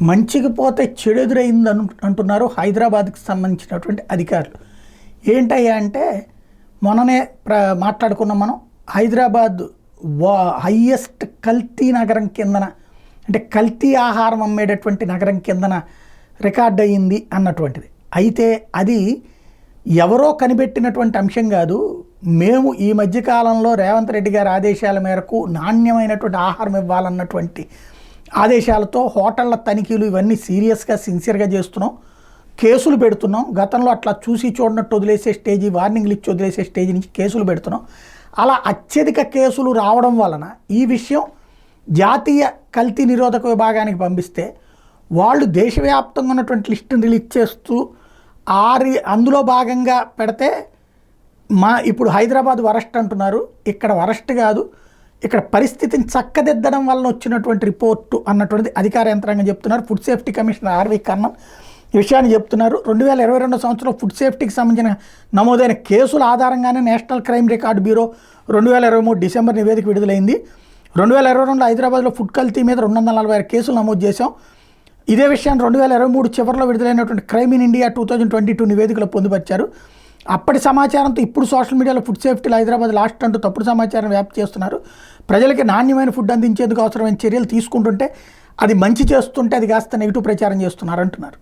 మంచికి పోతే చెడు ఎదురైంది అంటున్నారు హైదరాబాద్కి సంబంధించినటువంటి అధికారులు. ఏంటయ్యా అంటే మొన్ననే మాట్లాడుకున్నాం మనం. హైదరాబాద్ హయ్యెస్ట్ కల్తీ నగరం కిందన, అంటే కల్తీ ఆహారం అమ్మేటటువంటి నగరం కిందన రికార్డ్ అయ్యింది అన్నటువంటిది. అయితే అది ఎవరో కనిపెట్టినటువంటి అంశం కాదు. మేము ఈ మధ్యకాలంలో రేవంత్ రెడ్డి గారి ఆదేశాల మేరకు నాణ్యమైనటువంటి ఆహారం ఇవ్వాలన్నటువంటి ఆదేశాలతో హోటళ్ల తనిఖీలు ఇవన్నీ సీరియస్గా సిన్సియర్గా చేస్తున్నాం, కేసులు పెడుతున్నాం. గతంలో అట్లా చూసి చూడనట్టు వదిలేసే స్టేజీ, వార్నింగ్లు ఇచ్చి వదిలేసే స్టేజ్ నుంచి కేసులు పెడుతున్నాం. అలా అత్యధిక కేసులు రావడం వలన ఈ విషయం జాతీయ కల్తీ నిరోధక విభాగానికి పంపిస్తే వాళ్ళు దేశవ్యాప్తంగా ఉన్నటువంటి లిస్టును రిలీజ్ చేస్తూ అందులో భాగంగా పెడితే ఇప్పుడు హైదరాబాద్ వరస్ట్ అంటున్నారు. ఇక్కడ వరస్ట్ కాదు, ఇక్కడ పరిస్థితిని చక్కదిద్దడం వలన వచ్చినటువంటి రిపోర్టు అన్నటువంటిది అధికార యంత్రాంగం చెప్తున్నారు. Food safety commissioner RV Karnan ఈ విషయాన్ని చెప్తున్నారు. 2022 సంవత్సరంలో ఫుడ్ సేఫ్టీకి సంబంధించిన నమోదైన కేసుల ఆధారంగానే national crime record bureau 2023 December నివేదిక విడుదలైంది. 2022లో హైదరాబాద్లో ఫుడ్ కల్తీ మీద 246 కేసులు నమోదు చేశాం. ఇదే విషయాన్ని 2023 చివరిలో విడుదలైనటువంటి క్రైమ్ ఇన్ ఇండియా 2022 నివేదికలో పొందుపరిచారు. అప్పటి సమాచారంతో ఇప్పుడు సోషల్ మీడియాలో ఫుడ్ సేఫ్టీలో హైదరాబాద్ లాస్ట్ అంటూ తప్పుడు సమాచారం వ్యాప్తి చేస్తున్నారు. ప్రజలకి నాణ్యమైన ఫుడ్ అందించేందుకు అవసరమైన చర్యలు తీసుకుంటుంటే అది మంచి చేస్తుంటే అది కాస్త నెగిటివ్ ప్రచారం చేస్తున్నారు అంటున్నారు.